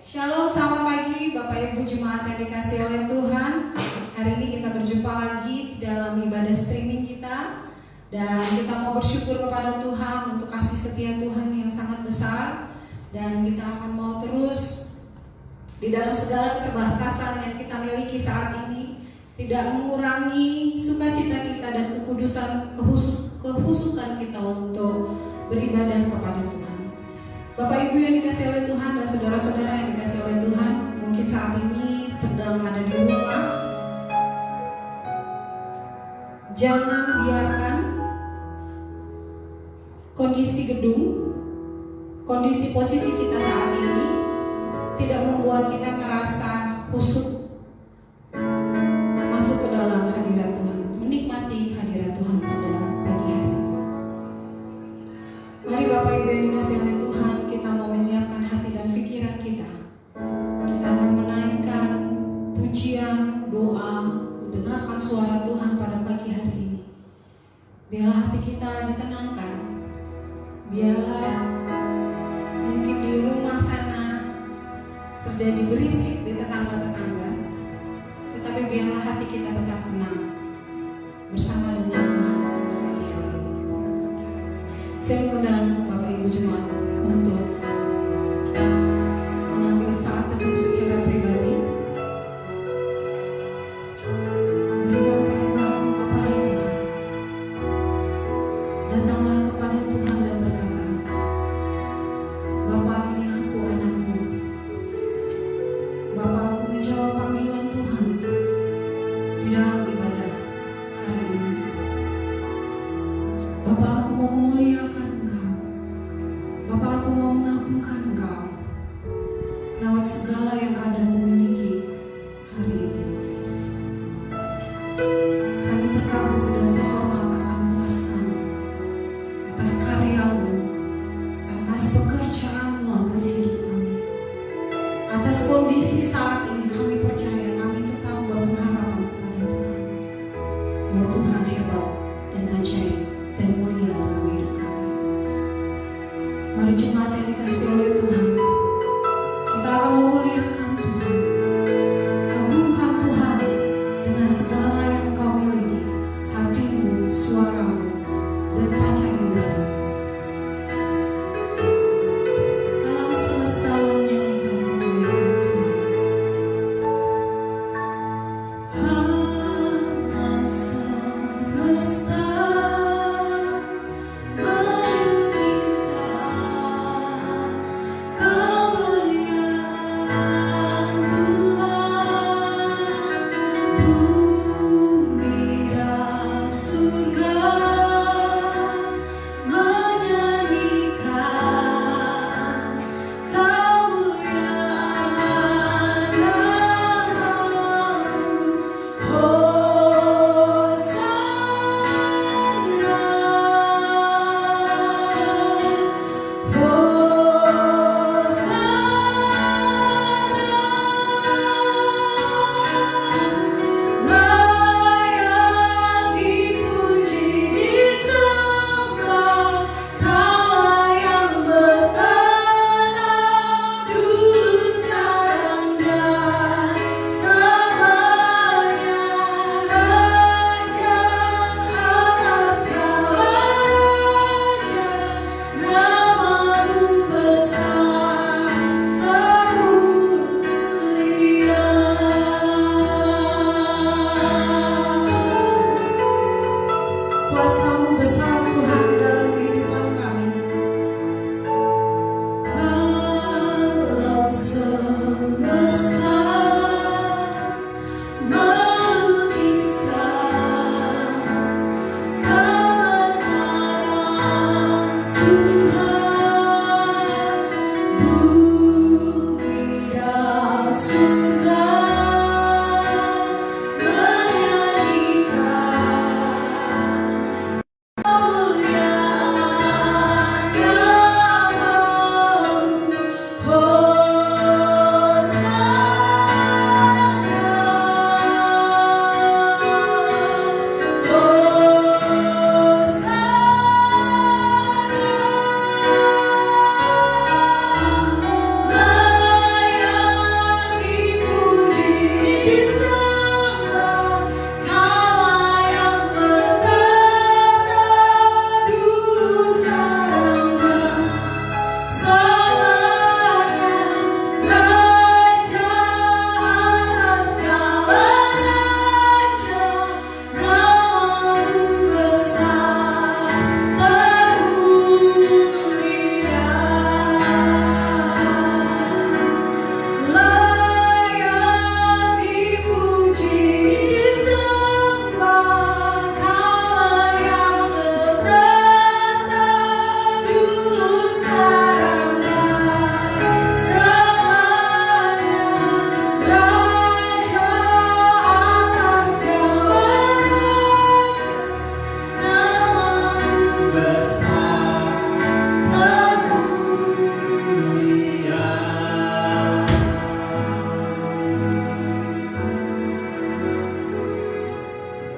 Shalom, selamat pagi Bapak Ibu Jemaat yang dikasihi oleh Tuhan. Hari ini kita berjumpa lagi dalam ibadah streaming kita. Dan kita mau bersyukur kepada Tuhan untuk kasih setia Tuhan yang sangat besar. Dan kita akan mau terus di dalam segala keterbatasan yang kita miliki saat ini, tidak mengurangi sukacita kita dan kehusukan kita untuk beribadah kepada Tuhan. Bapak Ibu yang dikasihi oleh Tuhan dan saudara-saudara yang dikasihi oleh Tuhan, mungkin saat ini sedang ada di rumah. Jangan biarkan kondisi gedung, kondisi posisi kita saat ini tidak membuat kita merasa khusyuk masuk ke dalam hadirat Tuhan, menikmati hadirat Tuhan pada pagi hari ini. Mari Bapak Ibu yang dikasihi oleh Tuhan, kita mau menyiapkan hati dan pikiran kita. Kita akan menaikkan pujian, doa, mendengarkan suara Tuhan pada pagi hari ini. Biarlah hati kita ditenangkan. Biarlah mungkin di rumah sana terjadi berisik di tetangga-tetangga, tetapi biarlah hati kita tetap tenang bersama dengan Tuhan pada pagi hari ini. Saya mengundang Bapak Ibu Jemaat untuk mengambil saat teduh secara pribadi. Berikan penyembahanmu kepada Tuhan. Datanglah kepada Tuhan dan berkata, Bapa, ini aku anakmu. Bapa, aku menjawab panggilan Tuhan di dalam ibadah hari ini. Bapa, aku mau memuliakan Engkau. Bapa, aku mau mengagungkan Engkau lewat segala yang ada aku miliki hari ini. Kami terkagum dan terhormat akan kuasa-Mu, atas karya-Mu, atas pekerjaan-Mu atas hidup kami. Atas kondisi saat ini kami percaya, kami tetap berpengharapan kepada Tuhan, bahwa Tuhan hebat dan ajaib dan mulia dalam hidup kami. Mari jemaat yang dikasihi oleh Tuhan, kita akan memuliakan Tuhan, agungkan Tuhan dengan segala yang Kau miliki, hatimu, suaramu, dan panca indera. Alam semesta menyanyikan kemuliaan Tuhan. Alam semesta menyembah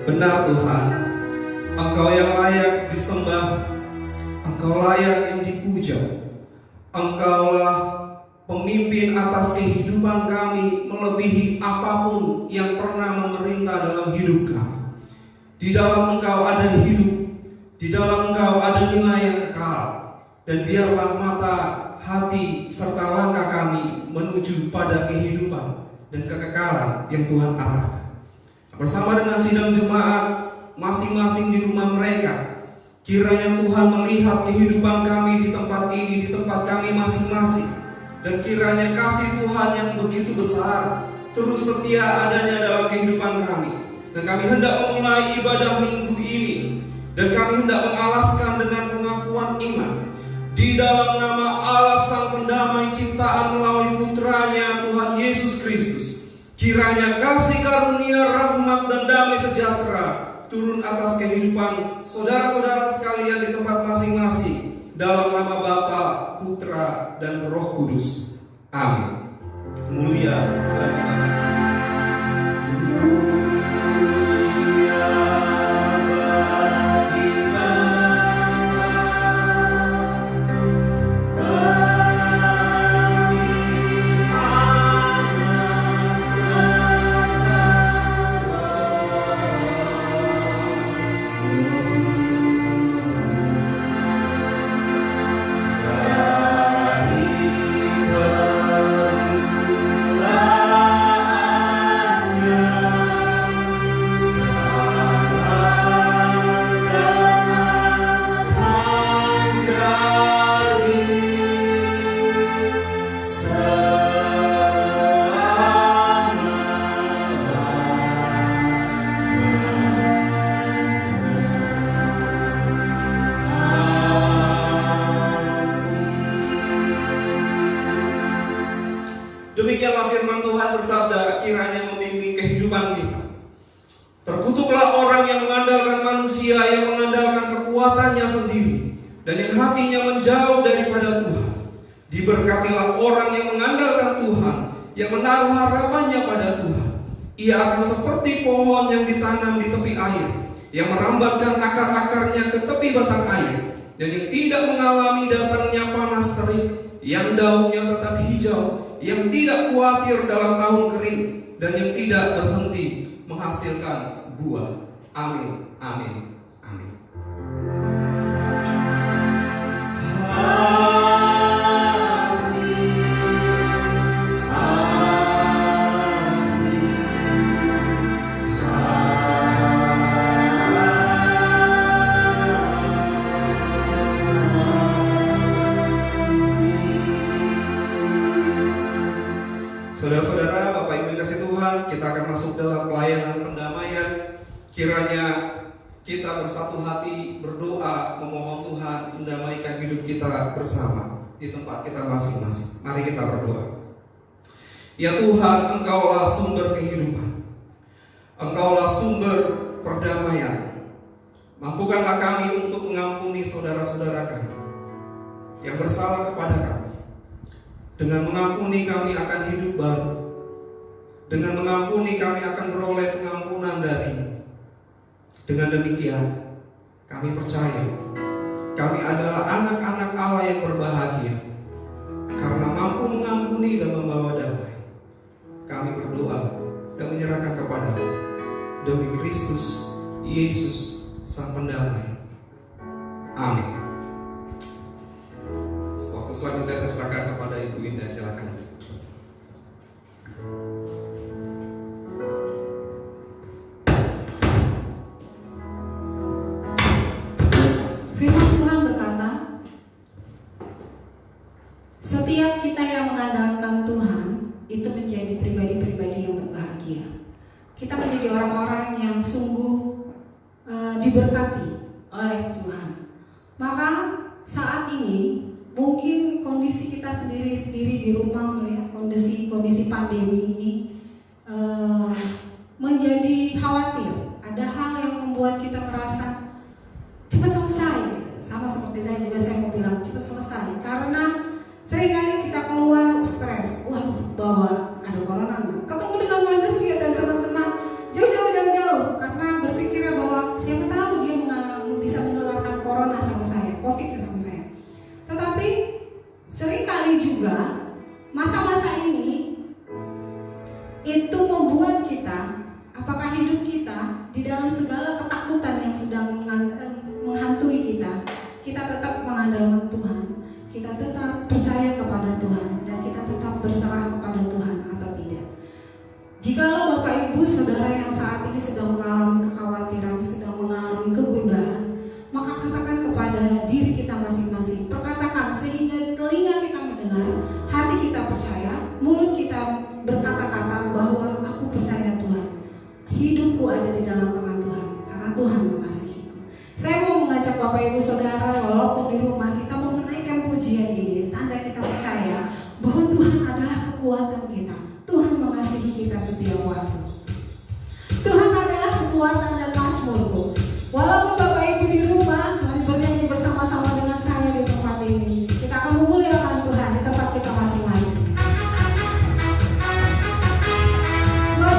Benar Tuhan, Engkau yang layak disembah, Engkau layak yang dipuja. Engkaulah pemimpin atas kehidupan kami melebihi apapun yang pernah memerintah dalam hidup kami. Di dalam Engkau ada hidup, di dalam Engkau ada nilai yang kekal. Dan biarlah mata, hati, serta langkah kami menuju pada kehidupan dan kekekalan yang Tuhan arahkan. Bersama dengan sidang jemaat masing-masing di rumah mereka, kiranya Tuhan melihat kehidupan kami di tempat ini, di tempat kami masing-masing. Dan kiranya kasih Tuhan yang begitu besar terus setia adanya dalam kehidupan kami. Dan kami hendak memulai ibadah minggu ini, dan kami hendak mengalaskan dengan pengakuan iman di dalam nama Allah Sang Pendamai ciptaan melalui putranya Tuhan Yesus Kristus. Kiranya kasih karunia, rahmat, dan damai sejahtera turun atas kehidupan saudara-saudara sekalian di tempat masing-masing. Dalam nama Bapa, Putra, dan Roh Kudus. Amin. Mulia bagi Allah. Demikianlah firman Tuhan bersabda, kiranya membimbing kehidupan kita. Terkutuklah orang yang mengandalkan manusia, yang mengandalkan kekuatannya sendiri, dan yang hatinya menjauh daripada Tuhan. Diberkatilah orang yang mengandalkan Tuhan, yang menaruh harapannya pada Tuhan. Ia akan seperti pohon yang ditanam di tepi air, yang merambatkan akar-akarnya ke tepi batang air, dan yang tidak mengalami datangnya panas terik, yang daunnya tetap hijau, yang tidak khawatir dalam tahun kering, dan yang tidak berhenti menghasilkan buah. Amin, amin, amin. Saudara-saudara, Bapak Ibu yang kasih Tuhan, kita akan masuk dalam pelayanan pendamaian. Kiranya kita bersatu hati berdoa memohon Tuhan mendamaikan hidup kita bersama di tempat kita masing-masing. Mari kita berdoa. Ya Tuhan, Engkaulah sumber kehidupan, Engkaulah sumber perdamaian. Mampukanlah kami untuk mengampuni saudara-saudara kami yang bersalah kepada kami. Dengan mengampuni kami akan hidup baru. Dengan mengampuni kami akan beroleh pengampunan dari. Dengan demikian kami percaya kami adalah anak-anak Allah yang berbahagia karena mampu mengampuni dan membawa damai. Kami berdoa dan menyerahkan kepada-Mu demi Kristus Yesus Sang Pendamai. Amin. Waktu selanjutnya saya serahkan kepada Ibu Indah, silakan. Firman Tuhan berkata, setiap kita yang mengandalkan Tuhan itu menjadi pribadi-pribadi yang berbahagia. Kita menjadi orang-orang yang sungguh diberkati oleh Tuhan. Maka saat ini mungkin kondisi kita sendiri-sendiri di rumah melihat kondisi pandemi ini menjadi khawatir. Ada hal yang membuat kita merasa cepat selesai gitu. Sama seperti saya mau bilang cepat selesai karena seringkali kita keluar stres, waduh bawa ada corona, ketemu dengan manusia dan teman-teman jauh karena berpikir bahwa siapa tahu dia bisa menularkan corona sama saya, covid sama saya. Tetapi seringkali juga masa-masa ini itu membuat kita, apakah hidup kita di dalam segala ketakutan yang sedang menghantui kita tetap mengandalkan Tuhan, kita tetap percaya kepada Tuhan, dan kita tetap berserah kepada Tuhan atau tidak. Jikalau Bapak Ibu Saudara yang saat ini sedang mengalami kekhawatiran, sedang mengalami kegundahan, maka katakan kepada diri kita masing-masing, perkatakan sehingga telinga kita mendengar, hati kita percaya, mulut kita berkata-kata bahwa aku percaya Tuhan, hidupku ada di dalam tangan Tuhan, karena Tuhan mengasihiku. Saya mau mengajak Bapak Ibu Saudara, walaupun di rumah kita mau menaikkan pujian ini, tanda kita percaya bahwa Tuhan adalah kekuatan kita. Tuhan mengasihi kita setiap waktu. Tuhan adalah kekuatan dan mazmurku. Walaupun Bapak Ibu di rumah, mari bernyanyi bersama-sama dengan saya di tempat ini. Kita akan memuliakan Tuhan di tempat kita masing-masing. Sebab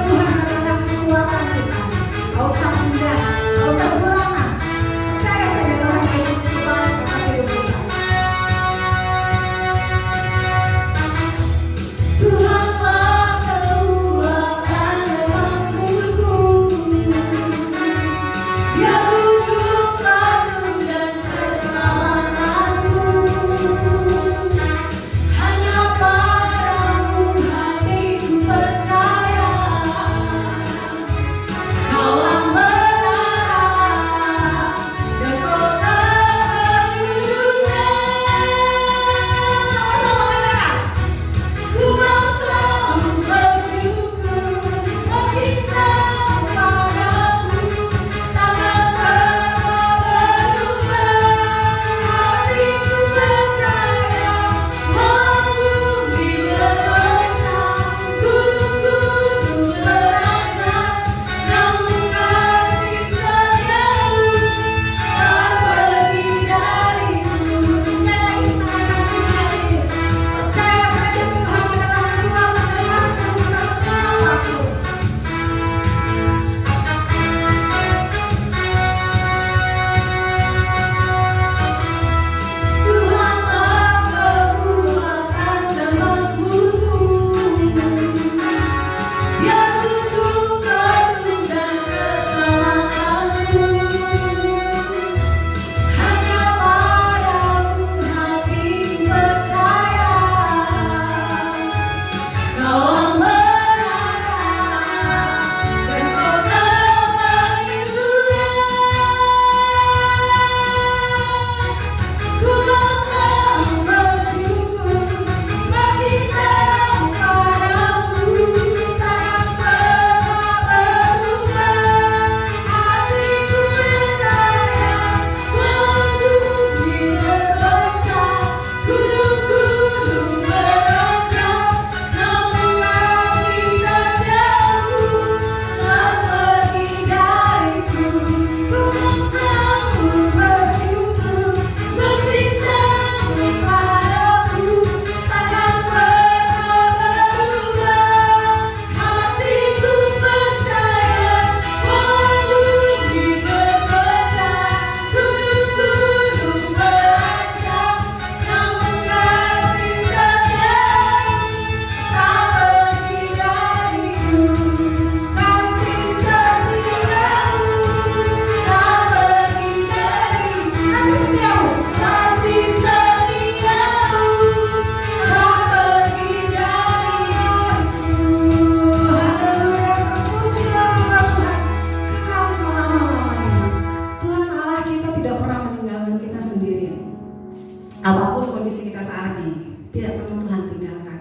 tidak pernah Tuhan tinggalkan.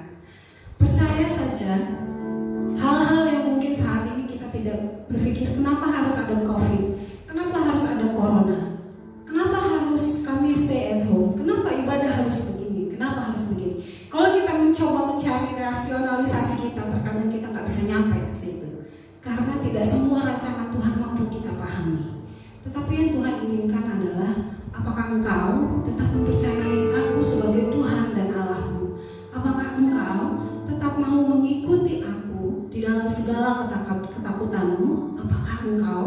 Percaya saja, hal-hal yang mungkin saat ini kita tidak berpikir, kenapa harus ada COVID, kenapa harus ada corona, kenapa harus kami stay at home, kenapa ibadah harus begini, kenapa harus begini. Kalau kita mencoba mencari rasionalisasi kita, terkadang kita nggak bisa nyampe ke situ, karena tidak semua rancangan Tuhan mampu kita pahami. Tetapi yang Tuhan inginkan adalah, apakah engkau tetap mempercayai aku sebagai Tuhan dan Allahmu? Apakah engkau tetap mau mengikuti aku di dalam segala ketakutanmu? Apakah engkau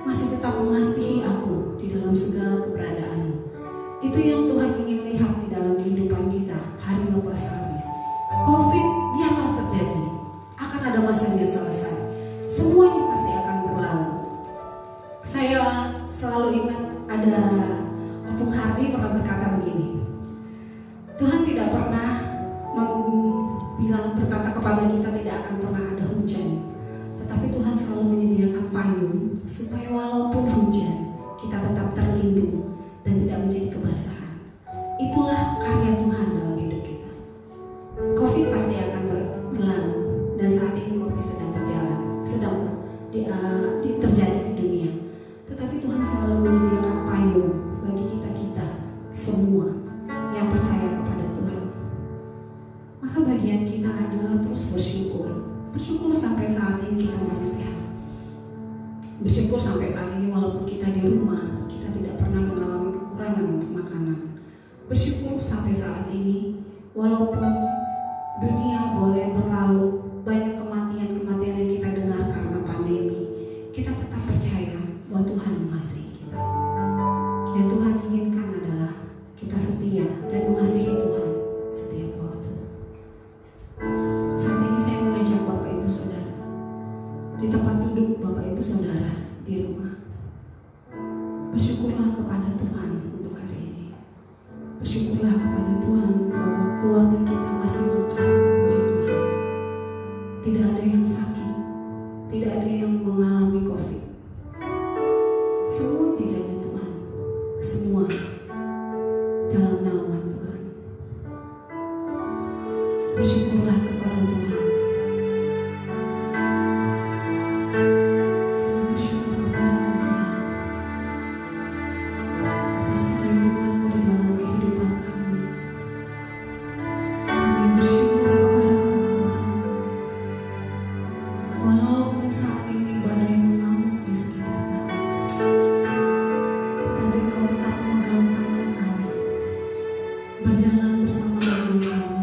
masih tetap mengasihi aku di dalam segala keberadaanmu? Itu yang Tuhan ingin lihat di dalam kehidupan kita hari lepas hari. COVID biarlah terjadi, akan ada masanya selesai. Semuanya pasti akan berlalu. Saya selalu ingat ada Opung Hardi pernah berkata begini, Tuhan tidak pernah berkata kepada kita tidak akan pernah ada hujan, tetapi Tuhan selalu menyediakan payung supaya walaupun hujan kita tetap terlindung dan tidak menjadi kebasahan. Itulah karya Tuhan dalam hidup kita. COVID pasti akan berlalu, dan saat ini COVID sedang berjalan, terjadi di dunia. Tetapi Tuhan selalu menyediakan payung bagi kita semua yang percaya kepada Tuhan. Maka bagian kita adalah terus bersyukur. Bersyukur sampai saat ini kita masih sehat. Bersyukur sampai saat ini walaupun kita di rumah, kita tidak pernah mengalami kekurangan untuk makanan. Bersyukur sampai saat ini walaupun dunia boleh berlalu, banyak kematian-kematian yang kita dengar karena pandemi, kita tetap percaya bahwa Tuhan mengasihi kita. Yang Tuhan inginkan adalah kita setia dan mengasihi Tuhan setiap waktu. Saat ini saya mengajak Bapak Ibu Saudara di tempat duduk Bapak Ibu Saudara di rumah, bersyukurlah kepada Tuhan untuk hari ini. Bersyukurlah kepada Tuhan bahwa keluarga kita masih lengkap, puji Tuhan. Tidak ada yang sakit, tidak ada yang mengalami COVID. Semua dijaga Tuhan, semua dalam naungan Tuhan. Bersyukurlah kepada Tuhan. Kami bersyukur kepada-Mu Tuhan atas perlindungan-Mu di dalam kehidupan kami. Kami bersyukur kepada-Mu Tuhan. Walaupun saat ini badai mengamuk di sekitar kami, tetapi Engkau tetap memegang tangan kami, berjalan bersama dengan kami,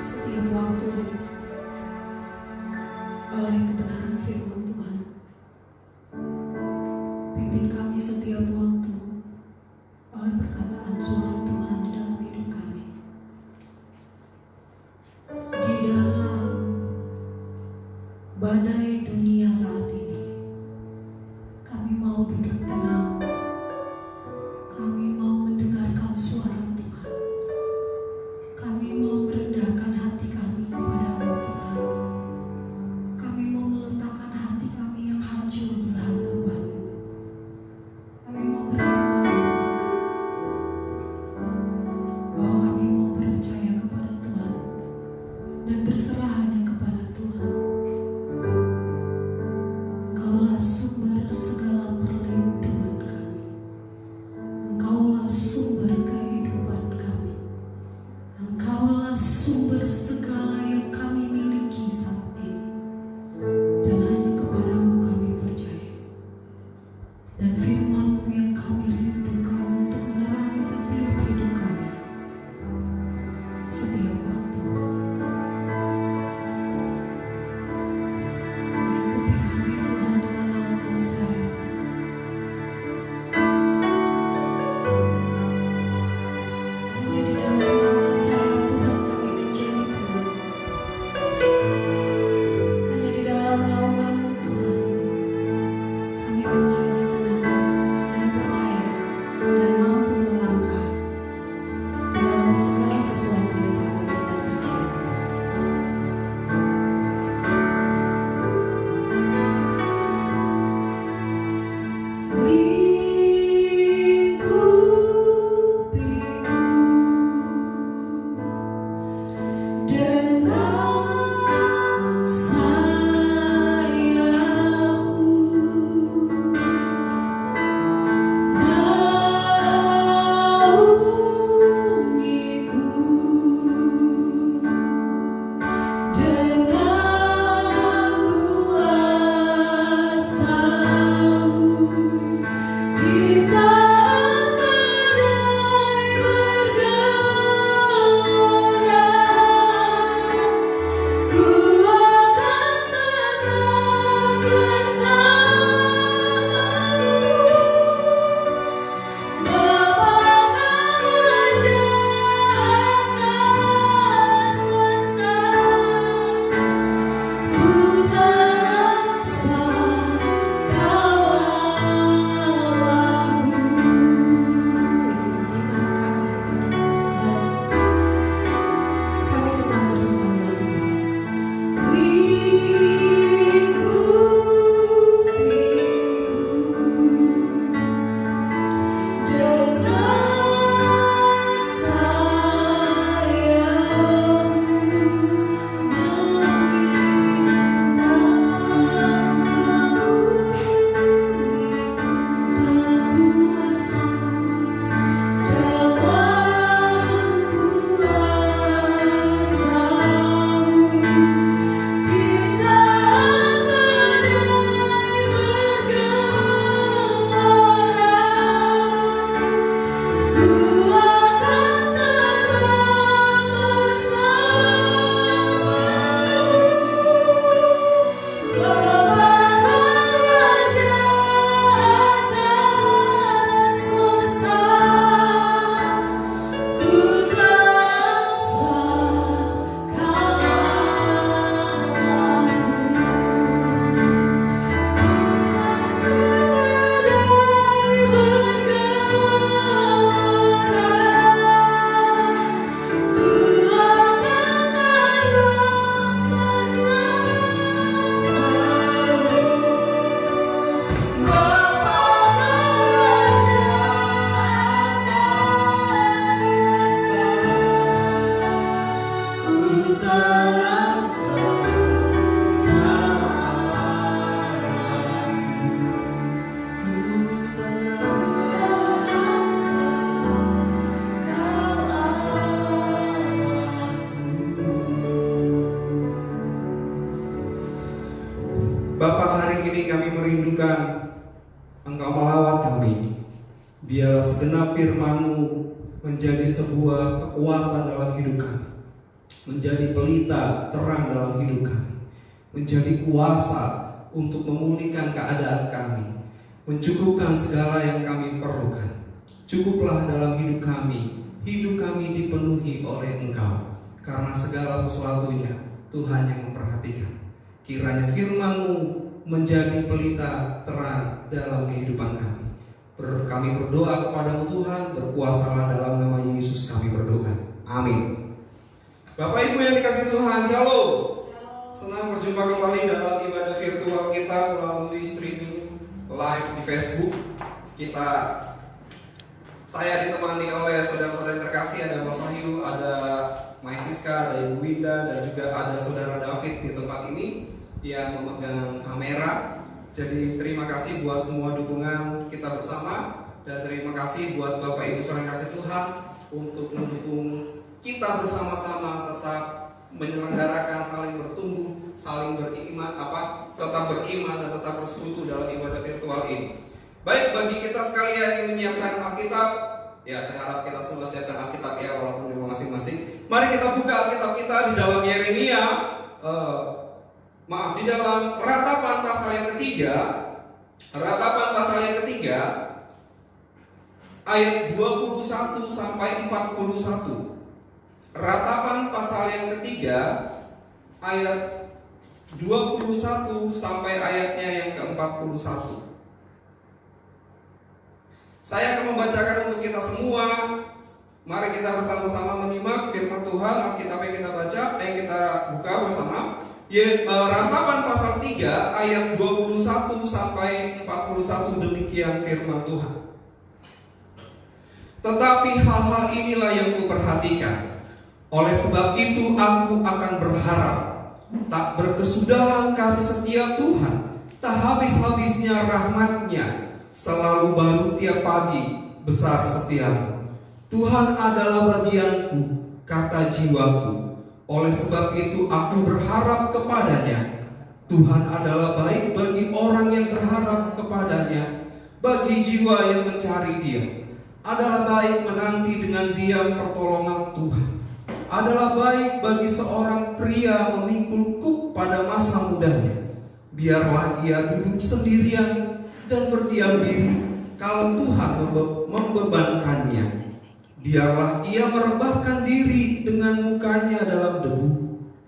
setiap waktu oleh kebenaran firman Tuhan. Pimpin kami setiap waktu oleh perkataan suara Tuhan di dalam hidup kami. Di dalam badai dunia saat ini, kami mau duduk tenang. Kami mau mendengarkan suara Tuhan. Kami mau merendahkan hati kami kepada-Mu Tuhan. Kami mau meletakkan hati kami yang hancur di hadapan. Kami mau berkata bahwa kami mau percaya kepada Tuhan dan berserah hanya kepada Tuhan. Engkaulah sumber segala perlindungan kami. Engkaulah sumber kehidupan kami. Engkaulah sumber segala yang kami miliki saat ini. Dan hanya kepada-Mu kami percaya. Dan firman-Mu yang kami rindukan untuk menerangi setiap hidup kami, setiap waktu. Lingkupi kami Tuhan dengan naungan sayang. Hanya di dalam naungan sayang Tuhan kami menjadi tenang. Hanya di dalam naungan-Mu Tuhan kami menjadi tenang dan percaya dan mampu melangkah di dalam segala sesuatu yang saat ini sedang terjadi. Lingkupiku dengan sayap-Mu, naungiku dengan kuasa-Mu di saat badai bergelora. Ku akan tenang bersama-Mu, Bapa Raja atas semesta. Ku transfer Kau Allahku. Ini iman kami kepada Tuhan. Kami tenang bersama dengan Tuhan. Lingkupiku dengan sayap-Mu, Bapa, hari ini kami merindukan Engkau melawat kami. Biarlah segenap firman-Mu menjadi sebuah kekuatan dalam hidup kami. menjadi pelita terang dalam hidup kami, menjadi kuasa untuk memulihkan keadaan kami, mencukupkan segala yang kami perlukan. Cukuplah dalam hidup kami dipenuhi oleh Engkau, karena segala sesuatunya Tuhan yang memperhatikan. Kiranya firman-Mu menjadi pelita terang dalam kehidupan kami. Kami berdoa kepadamu Tuhan, berkuasalah dalam nama Yesus kami berdoa. Amin. Bapak Ibu yang dikasihi Tuhan, Shalom. Senang berjumpa kembali dalam ibadah virtual kita melalui streaming live di Facebook. Saya ditemani oleh saudara-saudara yang terkasih, ada Mas Wahyu, ada Mai Siska, ada Ibu Winda, dan juga ada saudara David di tempat ini yang memegang kamera. Jadi terima kasih buat semua dukungan kita bersama, dan terima kasih buat Bapak Ibu saudara yang kasih Tuhan untuk mendukung kita bersama-sama tetap menyelenggarakan, saling bertumbuh, saling beriman, tetap beriman dan tetap bersekutu dalam ibadah virtual ini. Baik, bagi kita sekalian yang menyiapkan Alkitab, ya saya harap kita semua siapkan Alkitab ya, walaupun di rumah masing-masing. Mari kita buka Alkitab kita di dalam Yeremia, di dalam Ratapan pasal yang ketiga, ayat 21 sampai 41. Ratapan pasal yang ketiga, ayat 21 sampai ayatnya yang ke-41. Saya akan membacakan untuk kita semua. Mari kita bersama-sama menyimak firman Tuhan, Alkitab yang kita baca, yang kita buka bersama. Ratapan pasal 3 ayat 21 sampai 41, demikian firman Tuhan. Tetapi hal-hal inilah yang kuperhatikan. Oleh sebab itu aku akan berharap. Tak berkesudahan kasih setia Tuhan, tak habis-habisnya rahmat-Nya, selalu baru tiap pagi, besar setiamu. Tuhan adalah bagianku, kata jiwaku. Oleh sebab itu aku berharap kepadanya. Tuhan adalah baik bagi orang yang berharap kepadanya, bagi jiwa yang mencari Dia. Adalah baik menanti dengan diam pertolongan Tuhan. Adalah baik bagi seorang pria memikul kuk pada masa mudanya. Biarlah ia duduk sendirian dan berdiam diri kalau Tuhan membebankannya. Biarlah ia merebahkan diri dengan mukanya dalam debu.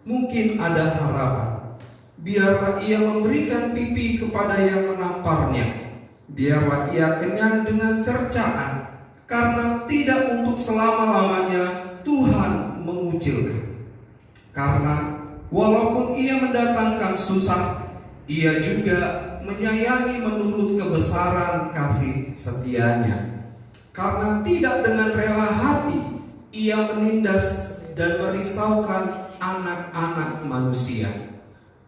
Mungkin ada harapan. Biarlah ia memberikan pipi kepada yang menamparnya. Biarlah ia kenyang dengan cercaan, karena tidak untuk selama-lamanya Tuhan mengucilkan. Karena walaupun ia mendatangkan susah, ia juga menyayangi menurut kebesaran kasih setianya. Karena tidak dengan rela hati ia menindas dan merisaukan anak-anak manusia.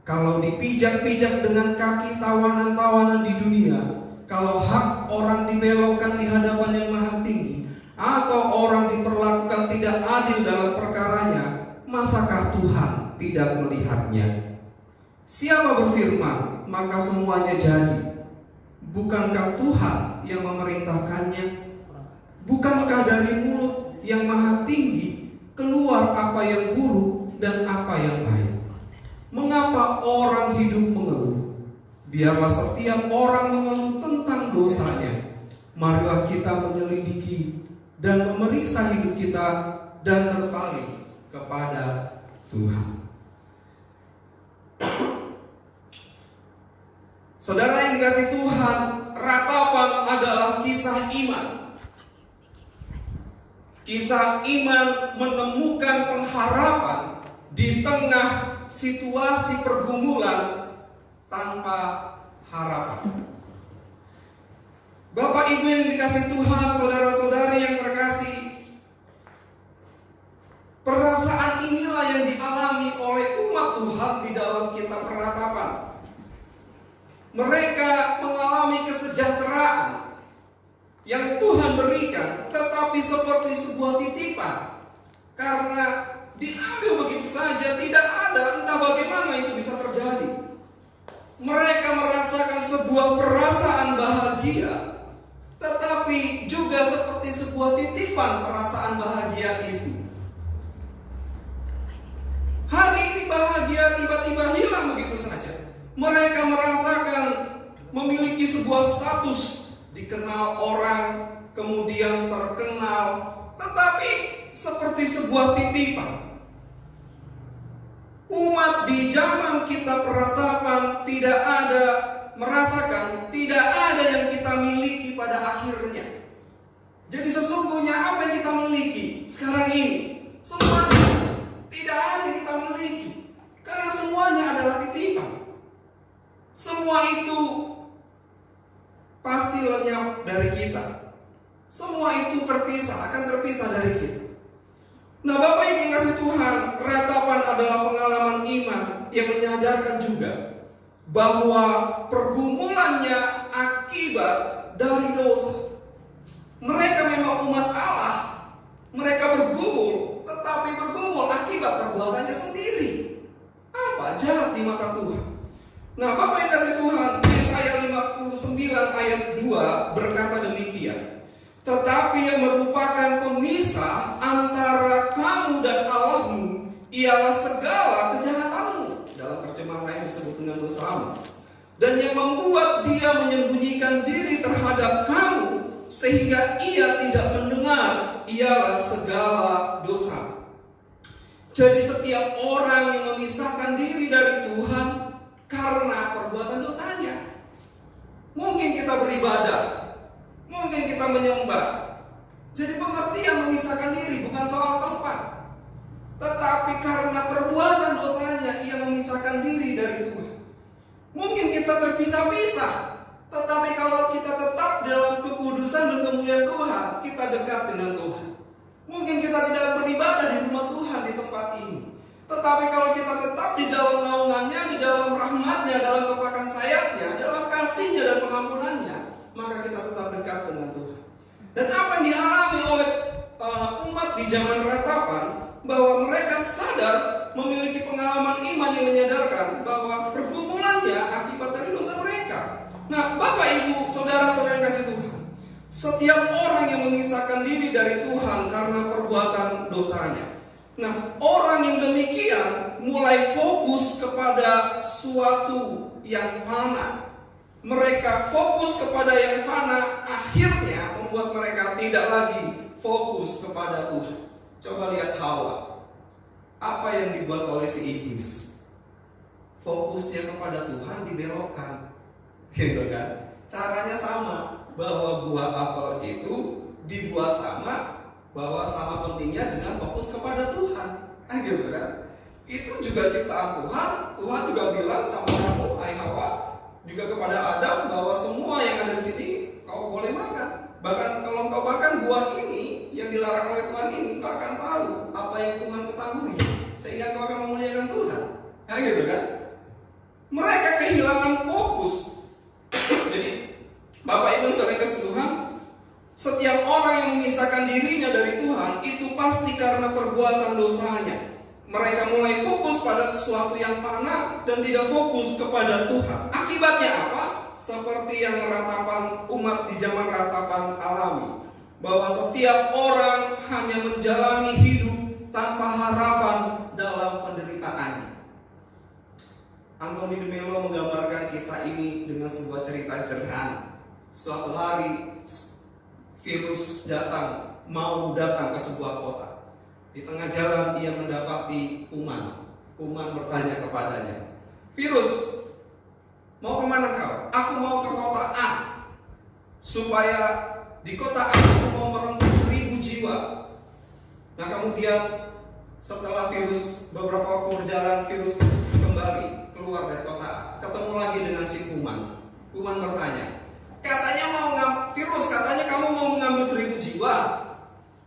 Kalau dipijak-pijak dengan kaki tawanan-tawanan di dunia, kalau hak orang dibelokkan di hadapan yang maha tinggi, atau orang diperlakukan tidak adil dalam perkaranya, masakah Tuhan tidak melihatnya? Siapa berfirman, maka semuanya jadi. Bukankah Tuhan yang memerintahkannya? Bukankah dari mulut yang maha tinggi keluar apa yang buruk dan apa yang baik? Mengapa orang hidup mengeluh? Biarlah setiap orang mengeluh tentang dosanya. Marilah kita menyelidiki dan memeriksa hidup kita dan berpaling kepada Tuhan. Saudara yang dikasihi Tuhan, ratapan adalah kisah iman. Kisah iman menemukan pengharapan di tengah situasi pergumulan tanpa harapan. Bapak Ibu yang dikasihi Tuhan, saudara-saudari yang terkasih, perasaan inilah yang dialami oleh umat Tuhan di dalam kitab Ratapan. Mereka mengalami kesejahteraan yang Tuhan berikan, tetapi seperti sebuah titipan, karena diambil begitu saja, tidak ada, entah bagaimana itu bisa terjadi. Mereka merasakan sebuah perasaan bahagia, tetapi juga seperti sebuah titipan perasaan bahagia itu. saja. Mereka merasakan memiliki sebuah status, dikenal orang, kemudian terkenal, tetapi seperti sebuah titipan. Umat di zaman kita peratapan tidak ada merasakan, tidak ada yang kita miliki pada akhirnya. Jadi sesungguhnya apa yang kita miliki sekarang ini, semuanya tidak ada yang kita miliki, karena semuanya adalah titipan. Semua itu pasti lenyap dari kita. Semua itu akan terpisah dari kita. Nah, Bapak Ibu yang kasih Tuhan, ratapan adalah pengalaman iman yang menyadarkan juga bahwa pergumulannya akibat dari dosa. Mereka memang umat Allah, mereka bergumul, tetapi bergumul akibat perbuatannya sendiri. Apa? Jahat di mata Tuhan. Nah, Bapak yang kasih Tuhan, Yesaya 59 ayat 2 berkata demikian. Tetapi yang merupakan pemisah antara kamu dan Allahmu ialah segala kejahatanmu. Dalam terjemahan lain disebut dengan dosamu. Dan yang membuat dia menyembunyikan diri terhadap kamu sehingga ia tidak mendengar ialah segala dosa. Jadi setiap orang yang memisahkan diri dari Tuhan karena perbuatan dosanya. Mungkin kita beribadah, mungkin kita menyembah. Jadi pengertian memisahkan diri bukan soal tempat, tetapi karena perbuatan dosanya ia memisahkan diri dari Tuhan. Mungkin kita terpisah-pisah, tetapi kalau kita tetap dalam kekudusan dan kemuliaan Tuhan, kita dekat dengan Tuhan. Mungkin kita tidak beribadah di rumah Tuhan di tempat ini, tetapi kalau kita tetap di dalam naungannya, di dalam rahmatnya, dalam kepakan sayapnya, dalam kasihnya dan pengampunannya, maka kita tetap dekat dengan Tuhan. Dan apa yang dialami oleh umat di zaman ratapan, bahwa mereka sadar memiliki pengalaman iman yang menyadarkan bahwa pergumulannya akibat dari dosa mereka. Nah, Bapak Ibu, saudara-saudara yang kasih Tuhan, setiap orang yang memisahkan diri dari Tuhan karena perbuatan dosanya. Nah, orang yang demikian mulai fokus kepada suatu yang fana. Mereka fokus kepada yang fana, akhirnya membuat mereka tidak lagi fokus kepada Tuhan. Coba lihat Hawa. Apa yang dibuat oleh si iblis? Fokusnya kepada Tuhan dibelokkan. Gitu kan? Caranya sama, bahwa buah apel itu dibuat sama, bahwa sama pentingnya dengan fokus kepada Tuhan. Gitu kan? Itu juga ciptaan Tuhan. Tuhan juga bilang sama kamu, hai Hawa, juga kepada Adam, bahwa semua yang ada di sini kau boleh makan. Bahkan kalau kau makan buah ini yang dilarang oleh Tuhan ini, kau akan tahu apa yang Tuhan ketahui, sehingga kau akan memuliakan Tuhan. Gitu kan? Mereka kehilangan fokus. Jadi Bapak Ibu sering kasih Tuhan, setiap orang yang memisahkan dirinya dari Tuhan itu pasti karena perbuatan dosanya. Mereka mulai fokus pada sesuatu yang fana dan tidak fokus kepada Tuhan. Akibatnya apa? Seperti yang ratapan umat di zaman ratapan alami, bahwa setiap orang hanya menjalani hidup tanpa harapan dalam penderitaannya. Anthony de Mello menggambarkan kisah ini dengan sebuah cerita sederhana. Suatu hari virus mau datang ke sebuah kota. Di tengah jalan ia mendapati kuman. Kuman bertanya kepadanya, "Virus, mau kemana kau?" "Aku mau ke kota A. Supaya di kota A aku mau merenggut 1000 jiwa." Nah, kemudian setelah virus beberapa waktu berjalan, virus kembali keluar dari kota A. Ketemu lagi dengan si kuman. Kuman bertanya, "Virus, katanya kamu mau mengambil 1000 jiwa.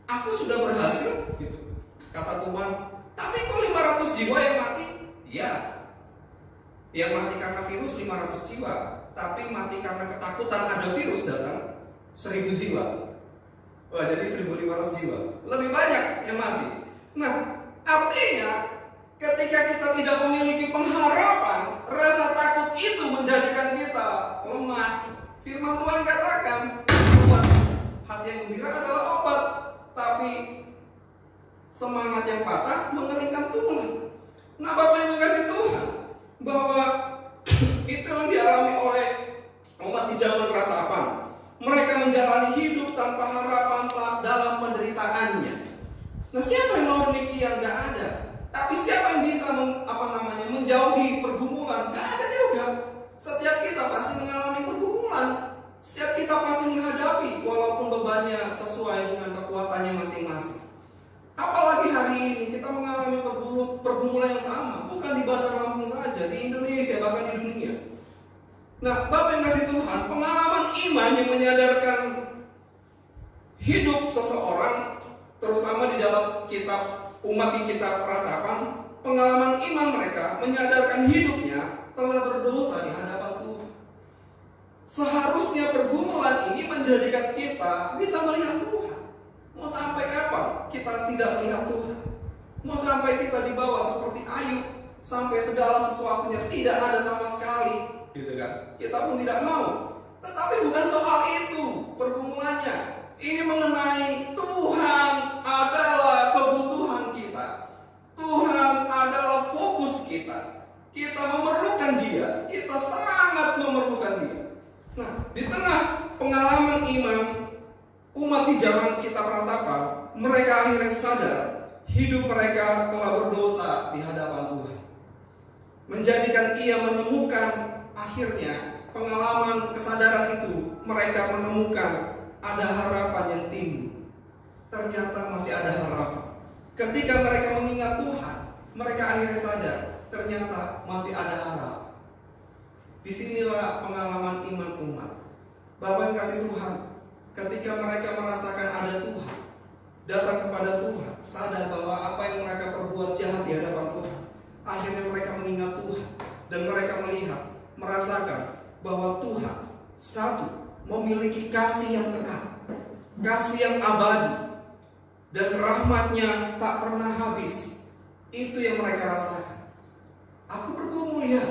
Aku sudah berhasil." Gitu. Kata kuman, "Tapi kok 500 jiwa yang mati?" "Ya, yang mati karena virus 500 jiwa, tapi mati karena ketakutan ada virus datang 1000 jiwa. Wah, jadi 1500 jiwa. Lebih banyak yang mati. Nah, artinya ketika kita tidak memiliki pengharapan, rasa takut itu menjadikan kita lemah. Firman Tuhan katakan, hati yang gembira adalah obat, tapi semangat yang patah mengeringkan tulang. Nah, Bapak Ibu kasih Tuhan, bahwa pergumulan yang sama, bukan di Bandar Lampung saja, di Indonesia bahkan di dunia. Nah, Bapak yang kasih Tuhan, pengalaman iman yang menyadarkan hidup seseorang, terutama di dalam kitab umat di kitab Ratapan, pengalaman iman mereka menyadarkan hidupnya telah berdosa di hadapan Tuhan. Seharusnya pergumulan ini menjadikan kita bisa melihat Tuhan. Mau sampai kapan kita tidak melihat Tuhan? Mau sampai kita dibawa seperti Ayub, sampai segala sesuatunya tidak ada sama sekali, gitu kan? Kita pun tidak mau. Tetapi bukan soal itu pergumulannya. Ini mengenai Tuhan adalah kebutuhan kita. Tuhan adalah fokus kita. Kita memerlukan Dia. Kita sangat memerlukan Dia. Nah, di tengah pengalaman iman umat di zaman kitab Ratapan, mereka akhirnya sadar hidup mereka telah berdosa di hadapan Tuhan. Menjadikan ia menemukan akhirnya pengalaman kesadaran itu, mereka menemukan ada harapan yang timbul. Ternyata masih ada harapan. Ketika mereka mengingat Tuhan, mereka akhirnya sadar ternyata masih ada harapan. Disinilah pengalaman iman umat. Bapak yang kasih Tuhan, ketika mereka merasakan ada Tuhan, datang kepada Tuhan, sadar bahwa apa yang mereka perbuat jahat di hadapan Tuhan, akhirnya mereka mengingat Tuhan dan mereka melihat, merasakan bahwa Tuhan satu, memiliki kasih yang kekal, kasih yang abadi, dan rahmat-Nya tak pernah habis. Itu yang mereka rasakan. Aku bergumul ya,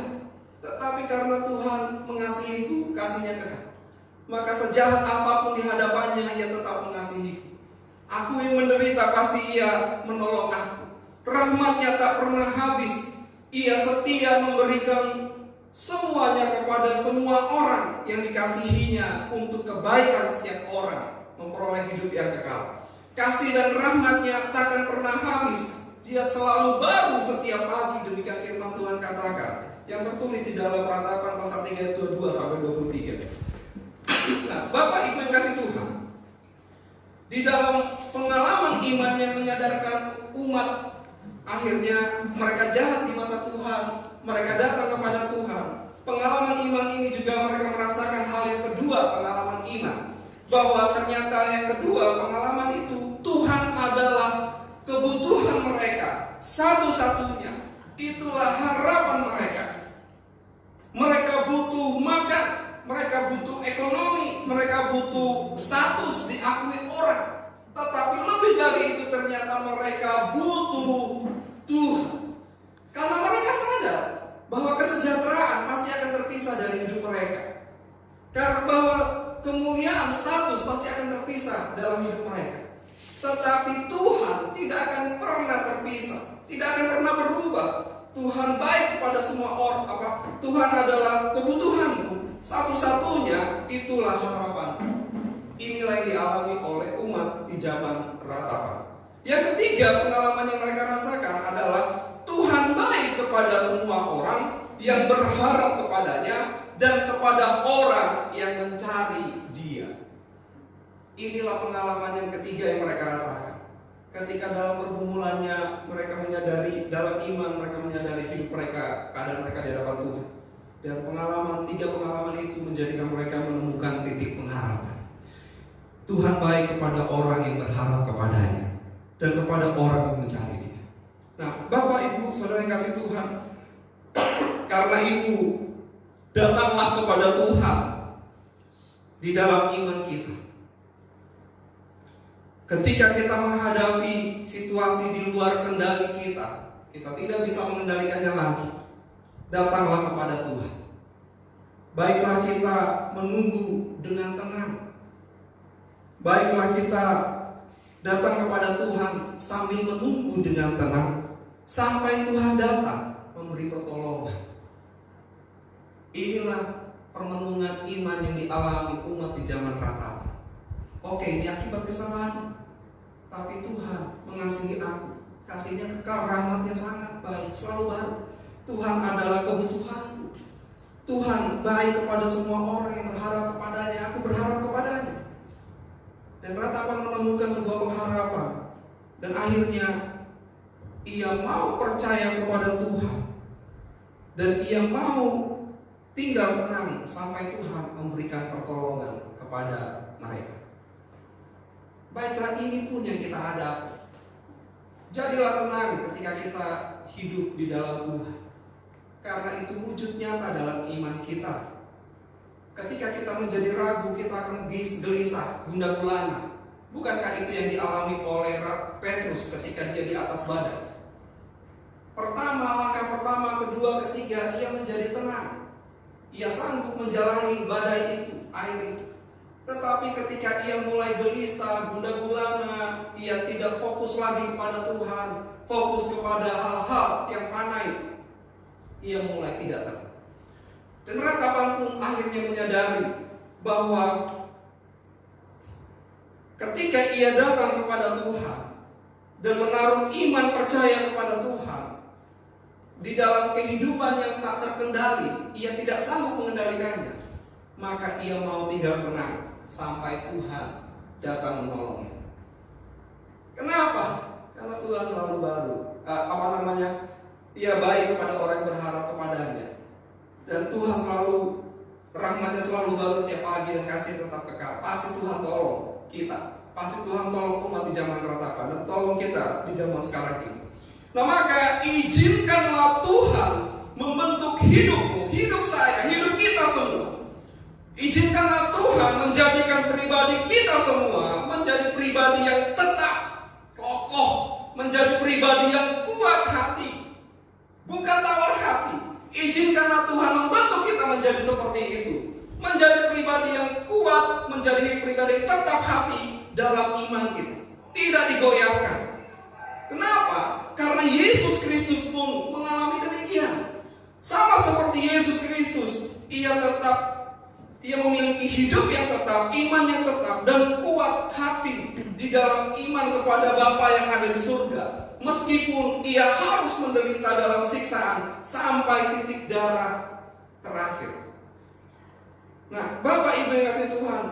tetapi karena Tuhan mengasihiku, kasih-Nya kekal, maka sejahat apapun di hadapannya, Ia tetap mengasihiku. Aku yang menderita, pasti Ia menolong aku. Rahmat-Nya tak pernah habis. Ia setia memberikan semuanya kepada semua orang yang dikasihinya untuk kebaikan setiap orang memperoleh hidup yang kekal. Kasih dan rahmat-Nya takkan pernah habis. Dia selalu baru setiap pagi, demikian firman Tuhan katakan, yang tertulis di dalam Ratapan pasal 3 ayat 22 sampai 23. Nah, Bapak Ibu yang kasih Tuhan, di dalam pengalaman iman yang menyadarkan umat, akhirnya mereka jahat di mata Tuhan, mereka datang kepada Tuhan. Pengalaman iman ini juga mereka merasakan hal yang kedua, pengalaman iman, bahwa ternyata yang kedua pengalaman itu, Tuhan adalah kebutuhan mereka satu-satunya. Itulah harapan mereka. Mereka butuh makan, mereka butuh ekonomi, mereka butuh status diakui orang. Tetapi lebih dari itu ternyata mereka butuh Tuhan. Karena mereka sadar bahwa kesejahteraan pasti akan terpisah dari hidup mereka. Karena bahwa kemuliaan status pasti akan terpisah dalam hidup mereka. Tetapi Tuhan tidak akan pernah terpisah, tidak akan pernah berubah. Tuhan baik kepada semua orang. Tuhan adalah kebutuhanku satu-satunya. Itulah harapan. Inilah yang dialami oleh umat di zaman Ratapan. Yang ketiga pengalaman yang mereka rasakan adalah Tuhan baik kepada semua orang yang berharap kepadanya dan kepada orang yang mencari Dia. Inilah pengalaman yang ketiga yang mereka rasakan. Ketika dalam pergumulannya mereka menyadari, dalam iman mereka menyadari hidup mereka, keadaan mereka di hadapan Tuhan. Dan tiga pengalaman itu menjadikan mereka menemukan titik pengharapan. Tuhan baik kepada orang yang berharap kepadanya dan kepada orang yang mencari Dia. Nah, Bapak Ibu Saudara yang kasih Tuhan, karena itu datanglah kepada Tuhan di dalam iman kita. Ketika kita menghadapi situasi di luar kendali kita, kita tidak bisa mengendalikannya lagi, datanglah kepada Tuhan. Baiklah kita menunggu dengan tenang. Baiklah kita datang kepada Tuhan sambil menunggu dengan tenang sampai Tuhan datang memberi pertolongan. Inilah permenungan iman yang dialami umat di zaman Ratapan. Oke, ini akibat kesalahan. Tapi Tuhan mengasihi aku. Kasih-Nya kekal, rahmat-Nya sangat baik, selalu baru. Tuhan adalah kebutuhanku. Tuhan baik kepada semua orang yang berharap kepadanya. Aku berharap kepadanya. Dan Ratapan menemukan sebuah pengharapan. Dan akhirnya ia mau percaya kepada Tuhan, dan ia mau tinggal tenang sampai Tuhan memberikan pertolongan kepada mereka. Baiklah, ini pun yang kita hadapi. Jadilah tenang ketika kita hidup di dalam Tuhan, karena itu wujud nyata dalam iman kita. Ketika kita menjadi ragu, kita akan gelisah, gundah gulana. Bukankah itu yang dialami oleh Petrus ketika dia di atas badai? Langkah pertama, kedua, ketiga, ia menjadi tenang. Ia sanggup menjalani badai itu, air itu. Tetapi ketika ia mulai gelisah, gundah gulana, ia tidak fokus lagi kepada Tuhan, fokus kepada hal-hal yang fana itu, ia mulai tidak tenang. Dan ratapan pun akhirnya menyadari bahwa ketika ia datang kepada Tuhan dan menaruh iman percaya kepada Tuhan, di dalam kehidupan yang tak terkendali, ia tidak sanggup mengendalikannya, maka ia mau tinggal tenang sampai Tuhan datang menolongnya. Kenapa? Karena Tuhan selalu ia baik kepada orang yang berharap kepadanya. Dan Tuhan selalu, rahmatnya selalu baru setiap pagi dan kasih tetap kekal. Pasti Tuhan tolong kita, pasti Tuhan tolong umat di zaman ratapan, dan tolong kita di zaman sekarang ini. Nah, maka izinkanlah Tuhan membentuk hidupmu, hidup saya, hidup kita semua. Izinkanlah Tuhan menjadikan pribadi kita semua menjadi pribadi yang tetap, kokoh, menjadi pribadi yang kuat hati, bukan tawar hati. Izinkanlah Tuhan membentuk kita menjadi seperti itu, menjadi pribadi yang kuat, menjadi pribadi yang tetap hati dalam iman kita, tidak digoyahkan. Kenapa? Karena Yesus Kristus pun mengalami demikian. Sama seperti Yesus Kristus, ia memiliki hidup yang tetap, iman yang tetap, dan kuat hati di dalam iman kepada Bapa yang ada di surga. Meskipun ia harus menderita dalam siksaan sampai titik darah terakhir. Nah, Bapak Ibu yang kasih Tuhan,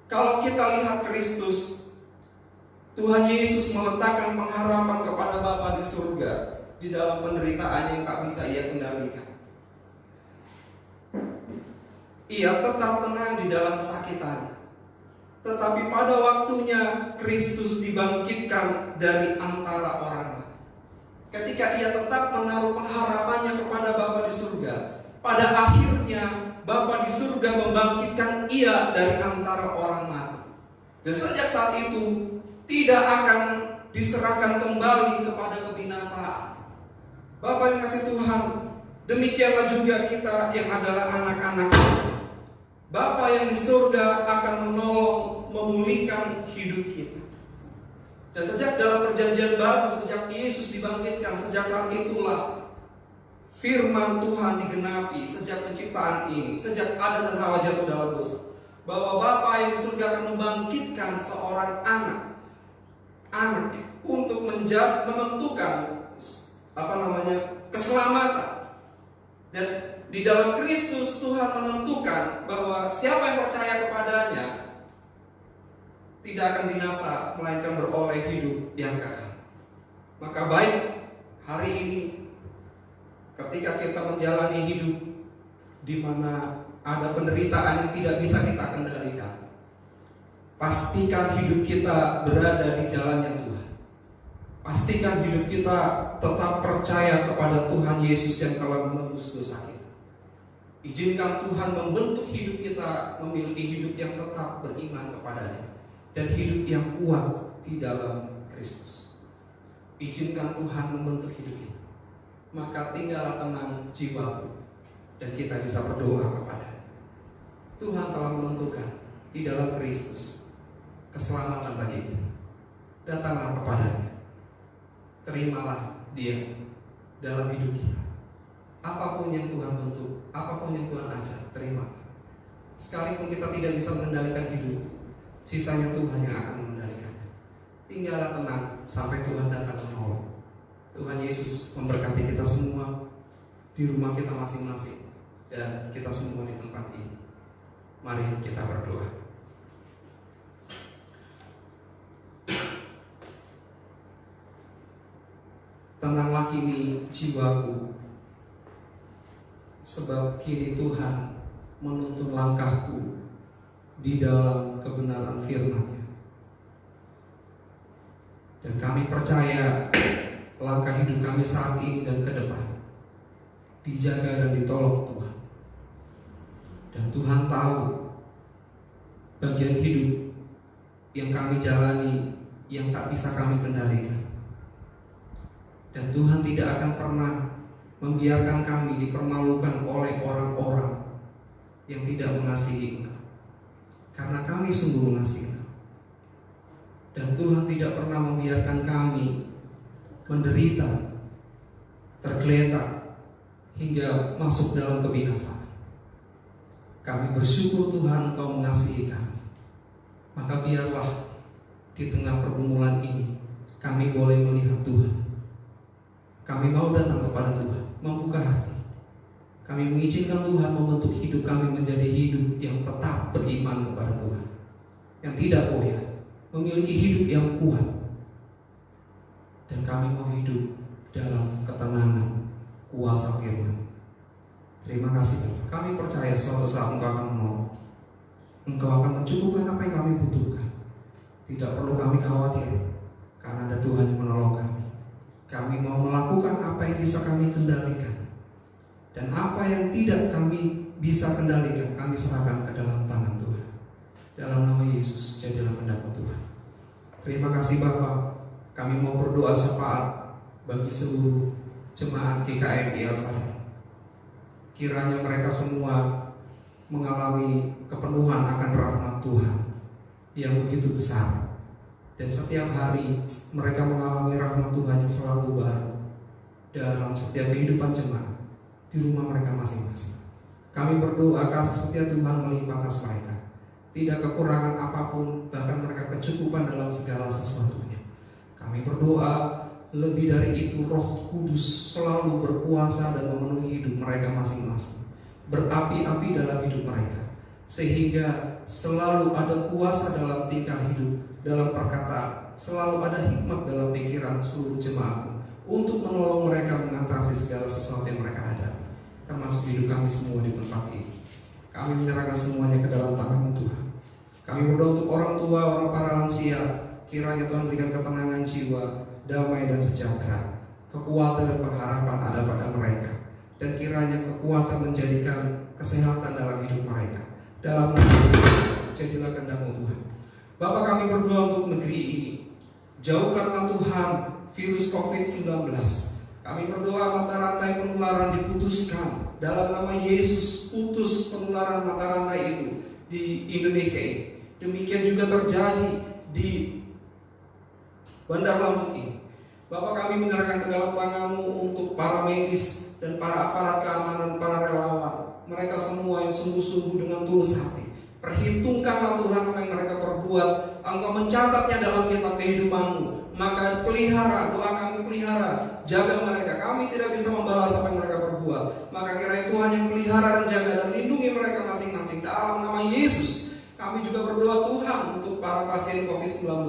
kalau kita lihat Kristus, Tuhan Yesus meletakkan pengharapan kepada Bapa di surga di dalam penderitaan yang tak bisa ia kendalikan. Ia tetap tenang di dalam kesakitannya. Tetapi pada waktunya Kristus dibangkitkan dari antara orang mati. Ketika ia tetap menaruh pengharapannya kepada Bapa di surga, pada akhirnya Bapa di surga membangkitkan ia dari antara orang mati. Dan sejak saat itu tidak akan diserahkan kembali kepada kebinasaan. Bapak yang kasih Tuhan, demikianlah juga kita yang adalah anak-anak. Bapa yang di surga akan menolong, memulihkan hidup kita. Dan sejak dalam perjanjian baru, sejak Yesus dibangkitkan, sejak saat itulah firman Tuhan digenapi sejak penciptaan ini, sejak Adam dan Hawa jatuh dalam dosa, bahwa Bapa yang di surga akan membangkitkan seorang anak untuk menentukan keselamatan. Dan di dalam Kristus Tuhan menentukan bahwa siapa yang percaya kepadanya tidak akan binasa, melainkan beroleh hidup yang kekal. Maka baik hari ini ketika kita menjalani hidup di mana ada penderitaan yang tidak bisa kita kendalikan, pastikan hidup kita berada di jalannya Tuhan. Pastikan hidup kita tetap percaya kepada Tuhan Yesus yang telah menebus dosa kita. Izinkan Tuhan membentuk hidup kita memiliki hidup yang tetap beriman kepadanya dan hidup yang kuat di dalam Kristus. Izinkan Tuhan membentuk hidup kita. Maka tinggallah tenang jiwaku dan kita bisa berdoa kepada Tuhan. Telah menentukan di dalam Kristus keselamatan bagi kita. Datanglah kepadanya, terimalah Dia dalam hidup kita. Apapun yang Tuhan bentuk, apapun yang Tuhan ajar, terima. Sekalipun kita tidak bisa mengendalikan hidup, sisanya Tuhan yang akan mengendalikannya. Tinggallah tenang sampai Tuhan datang menolong. Tuhan Yesus memberkati kita semua di rumah kita masing-masing dan kita semua di tempat ini. Mari kita berdoa. tenanglah kini jiwaku, sebab kini Tuhan menuntun langkahku di dalam kebenaran firman-Nya. Dan kami percaya langkah hidup kami saat ini dan ke depan dijaga dan ditolong Tuhan. Dan Tuhan tahu bagian hidup yang kami jalani yang tak bisa kami kendalikan. Dan Tuhan tidak akan pernah membiarkan kami dipermalukan oleh orang-orang yang tidak mengasihi Engkau, karena kami sungguh mengasihi Engkau. Dan Tuhan tidak pernah membiarkan kami menderita, tergeletak, hingga masuk dalam kebinasaan. Kami bersyukur Tuhan Engkau mengasihi kami. Maka biarlah di tengah pergumulan ini kami boleh melihat Tuhan. Kami mau datang kepada Tuhan, membuka hati. Kami mengizinkan Tuhan membentuk hidup kami menjadi hidup yang tetap beriman kepada Tuhan, yang tidak goyah, memiliki hidup yang kuat. Dan kami mau hidup dalam ketenangan kuasa firman. Terima kasih Bapak. Kami percaya suatu saat Engkau akan menolong. Engkau akan mencukupkan apa yang kami butuhkan. Tidak perlu kami khawatir, karena ada Tuhan yang menolong kami. Kami mau melakukan apa yang bisa kami kendalikan, dan apa yang tidak kami bisa kendalikan, kami serahkan ke dalam tangan Tuhan. Dalam nama Yesus, jadilah kehendak-Mu Tuhan. Terima kasih Bapak. Kami mau berdoa syafaat bagi seluruh jemaat GKM Ilsada. Kiranya mereka semua mengalami kepenuhan akan rahmat Tuhan yang begitu besar. Dan setiap hari mereka mengalami rahmat Tuhan yang selalu baru dalam setiap kehidupan jemaat di rumah mereka masing-masing. Kami berdoa kasih setia Tuhan melimpah atas mereka. Tidak kekurangan apapun, bahkan mereka kecukupan dalam segala sesuatunya. Kami berdoa lebih dari itu, Roh Kudus selalu berkuasa dan memenuhi hidup mereka masing-masing, berapi-api dalam hidup mereka, sehingga selalu ada kuasa dalam tingkah hidup, dalam perkataan, selalu ada hikmat dalam pikiran seluruh jemaat untuk menolong mereka mengatasi segala sesuatu yang mereka hadapi, termasuk hidup kami semua di tempat ini. Kami menyerahkan semuanya ke dalam tangan-Mu Tuhan. Kami berdoa untuk orang tua, orang para lansia. Kiranya Tuhan berikan ketenangan jiwa, damai dan sejahtera, kekuatan dan pengharapan ada pada mereka. Dan kiranya kekuatan menjadikan kesehatan dalam hidup mereka. Dalam nama Yesus, jadilah kehendak-Mu Tuhan. Bapak, kami berdoa untuk negeri ini. Jauhkanlah Tuhan virus COVID-19. Kami berdoa mata rantai penularan diputuskan. Dalam nama Yesus, putus penularan mata rantai itu di Indonesia ini. Demikian juga terjadi di Bandar Lampung ini. Bapak, kami menyerahkan ke dalam tangan-Mu untuk para medis dan para aparat keamanan, para relawan. Mereka semua yang sungguh-sungguh dengan tulus hati. Perhitungkanlah Tuhan apa yang mereka perbuat. Engkau mencatatnya dalam kitab kehidupan-Mu. Maka pelihara, doa kami pelihara, jaga mereka. Kami tidak bisa membalas apa yang mereka perbuat. Maka kiranya Tuhan yang pelihara dan jaga dan lindungi mereka masing-masing. Dalam nama Yesus. Kami juga berdoa Tuhan untuk para pasien COVID-19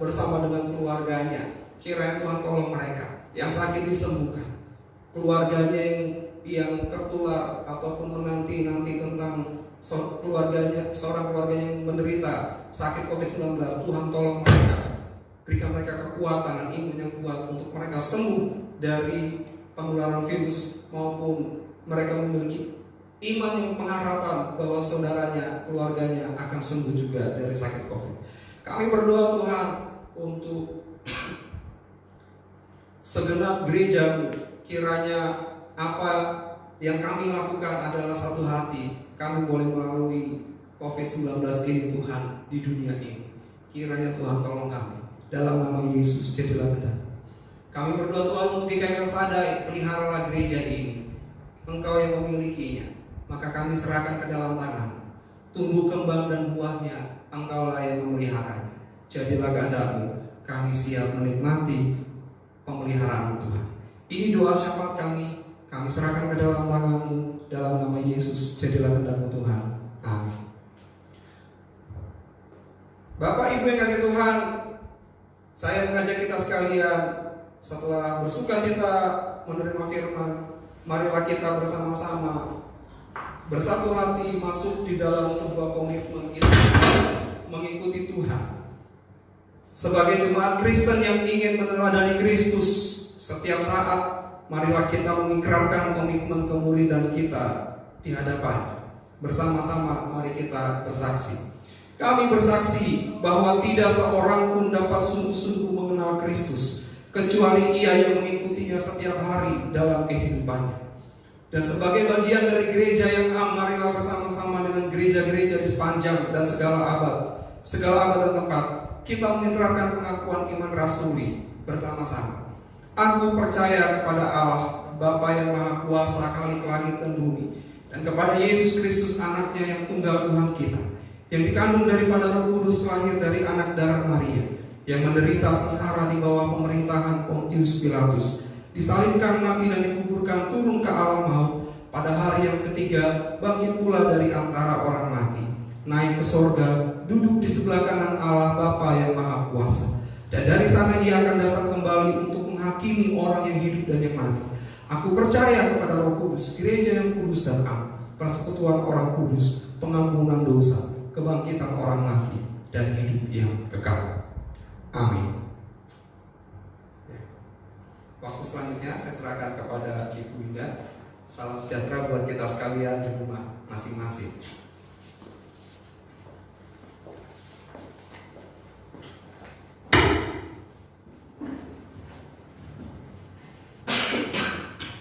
bersama dengan keluarganya. Kiranya Tuhan tolong mereka yang sakit disembuhkan, keluarganya yang tertular ataupun menanti-nanti tentang keluarganya, seorang keluarga yang menderita sakit COVID-19. Tuhan tolong mereka, berikan mereka kekuatan dan imun yang kuat untuk mereka sembuh dari penularan virus, maupun mereka memiliki iman yang pengharapan bahwa saudaranya, keluarganya akan sembuh juga dari sakit COVID. Kami berdoa Tuhan untuk segenap gereja-Mu. Kiranya apa yang kami lakukan adalah satu hati. Kami boleh melalui COVID-19 ini Tuhan di dunia ini. Kiranya Tuhan tolong kami. Dalam nama Yesus, jadilah kehendak. Kami berdoa Tuhan untuk GKM Ilsada, peliharalah gereja ini. Engkau yang memilikinya. Maka kami serahkan ke dalam tangan. Tumbuh kembang dan buahnya, Engkaulah yang memeliharanya. Jadilah kehendak-Mu. Kami siap menikmati pemeliharaan Tuhan. Ini doa syafaat kami. Kami serahkan ke dalam tangan-Mu. Dalam nama Yesus, jadilah kehendak-Mu Tuhan. Amin. Bapak Ibu yang kasih Tuhan, saya mengajak kita sekalian setelah bersuka cita menerima firman, marilah kita bersama-sama bersatu hati masuk di dalam sebuah komitmen kita mengikuti Tuhan. Sebagai jemaat Kristen yang ingin meneladani Kristus setiap saat, marilah kita mengikrarkan komitmen kemuridan kita di hadapannya. Bersama-sama mari kita bersaksi. Kami bersaksi bahwa tidak seorang pun dapat sungguh-sungguh mengenal Kristus kecuali ia yang mengikutinya setiap hari dalam kehidupannya. Dan sebagai bagian dari gereja yang am, marilah bersama-sama dengan gereja-gereja di sepanjang dan segala abad dan tempat, kita mengikrarkan pengakuan iman rasuli bersama-sama. Aku percaya kepada Allah, Bapa yang Maha Kuasa, Khalik langit dan bumi, dan kepada Yesus Kristus, anaknya yang tunggal Tuhan kita, yang dikandung daripada Roh Kudus, lahir dari anak darah Maria, yang menderita sengsara di bawah pemerintahan Pontius Pilatus, disalibkan, mati dan dikuburkan, turun ke alam maut, pada hari yang ketiga bangkit pula dari antara orang mati, naik ke sorga, duduk di sebelah kanan Allah Bapa yang Maha Kuasa, dan dari sana ia akan datang kembali untuk menghakimi orang yang hidup dan yang mati. Aku percaya kepada Roh Kudus, gereja yang kudus dan am, persekutuan orang kudus, pengampunan dosa, kebangkitan orang mati, dan hidup yang kekal. Amin. Waktu selanjutnya saya serahkan kepada Ibu Winda. Salam sejahtera buat kita sekalian di rumah masing-masing.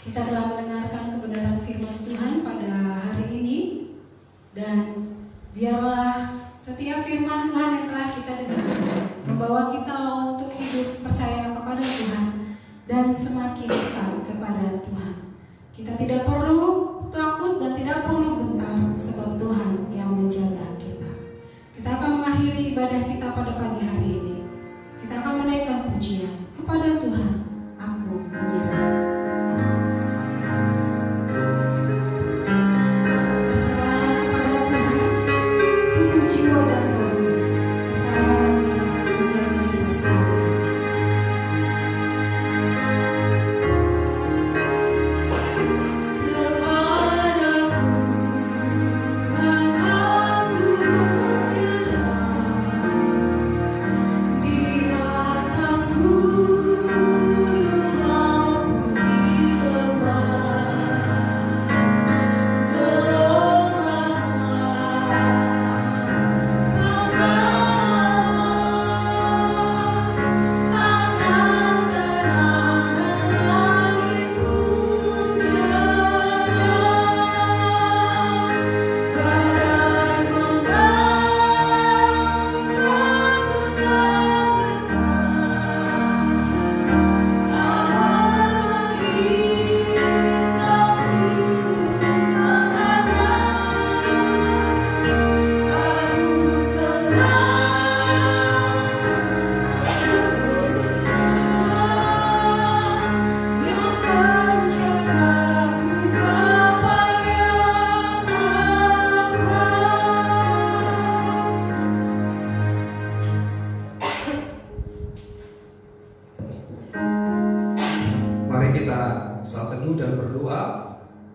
Kita telah mendengarkan kebenaran firman Tuhan pada hari ini, dan biarlah setiap firman Tuhan yang telah kita dengar membawa kita untuk hidup percaya kepada Tuhan dan semakin dekat kepada Tuhan. Kita tidak perlu takut dan tidak perlu gentar, sebab Tuhan yang menjaga kita. Kita akan mengakhiri ibadah kita pada pagi hari ini. Kita akan menaikkan pujian kepada Tuhan. Aku menyerah.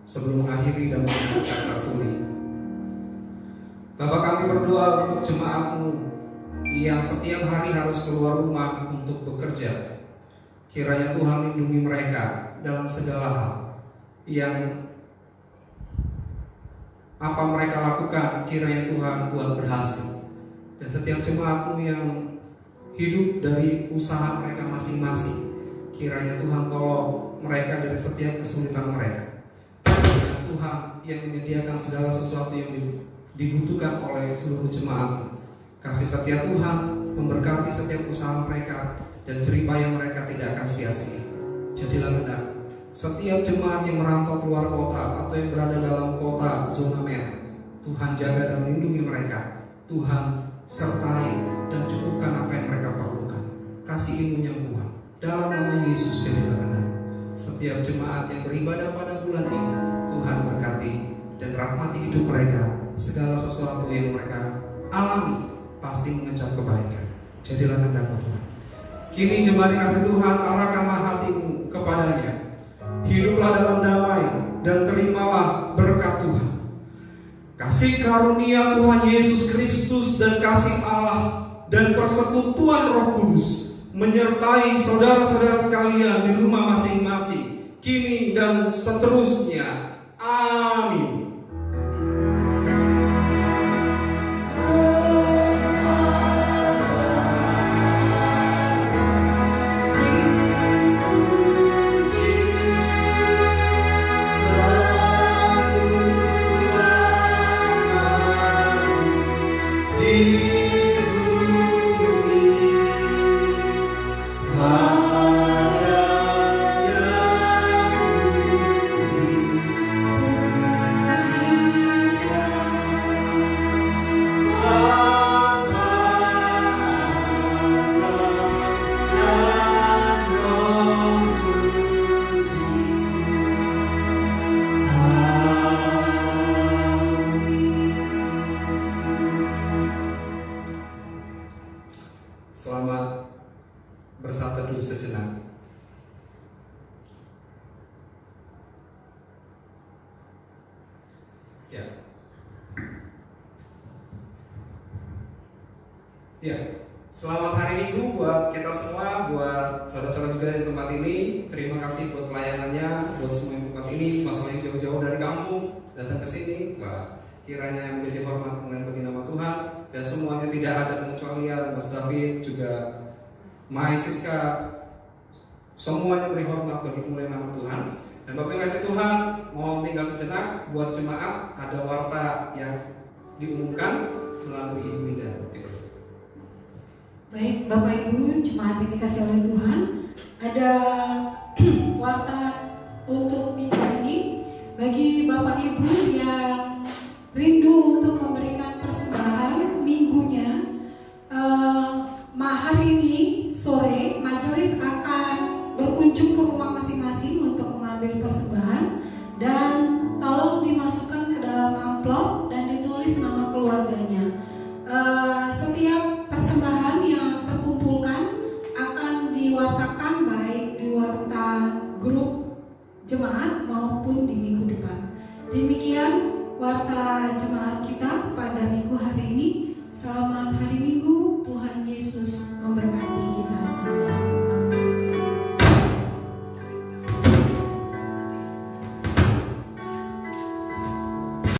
Sebelum mengakhiri dan mengucapkan rasuli, Bapa, kami berdoa untuk jemaat-Mu yang setiap hari harus keluar rumah untuk bekerja. Kiranya Tuhan lindungi mereka dalam segala hal, yang apa mereka lakukan kiranya Tuhan buat berhasil. Dan setiap jemaat-Mu yang hidup dari usaha mereka masing-masing, kiranya Tuhan tolong mereka dari setiap kesulitan mereka. Tuhan yang menyediakan segala sesuatu yang dibutuhkan oleh seluruh jemaat. Kasih setia Tuhan memberkati setiap usaha mereka, dan jeripaya mereka tidak akan sia-sia. Jadilah benar setiap jemaat yang merantau keluar kota atau yang berada dalam kota zona merah, Tuhan jaga dan melindungi mereka. Tuhan sertai dan cukupkan apa yang mereka perlukan. Kasih ilmu yang kuat dalam nama Yesus. Jadilah benar setiap jemaat yang beribadah pada bulan ini, Tuhan berkati dan rahmati hidup mereka. Segala sesuatu yang mereka alami pasti mengecap kebaikan. Jadilah kehendak Tuhan. Kini jemaat yang kasih Tuhan, arahkanlah hatimu kepadanya. Hiduplah dalam damai dan terimalah berkat Tuhan. Kasih karunia Tuhan Yesus Kristus dan kasih Allah dan persekutuan Roh Kudus menyertai saudara-saudara sekalian di rumah masing-masing, kini dan seterusnya. Amin. Selamat bersatu teduh sejenak. Ya, selamat hari Minggu buat kita semua, buat saudara-saudara juga di tempat ini. Terima kasih buat pelayanannya, buat semua yang tempat ini. Masalah yang jauh-jauh dari kamu datang ke sini, wah, kiranya menjadi hormat kemuliaan bagi nama Tuhan. Dan semuanya tidak ada pengecualian, Mas David juga, Mai Siska, semuanya beri hormat bagi kemuliaan nama Tuhan. Dan Bapak yang kasih Tuhan, mau tinggal sejenak buat jemaat, ada warta yang diumumkan melalui Ibu Indah. Baik, Bapak Ibu, jemaat yang dikasih oleh Tuhan, ada warta untuk minggu ini bagi Bapak Ibu yang rindu untuk memberikan persembahan minggunya. Hari ini sore majelis akan berkunjung ke rumah masing-masing untuk mengambil persembahan, dan tolong dimasukkan ke dalam amplop dan ditulis nama keluarganya. Setiap persembahan yang terkumpulkan akan diwartakan baik di warta grup jemaat maupun di minggu depan. Demikian warta jemaat kita pada minggu hari ini. Selamat hari Minggu, Tuhan Yesus memberkati.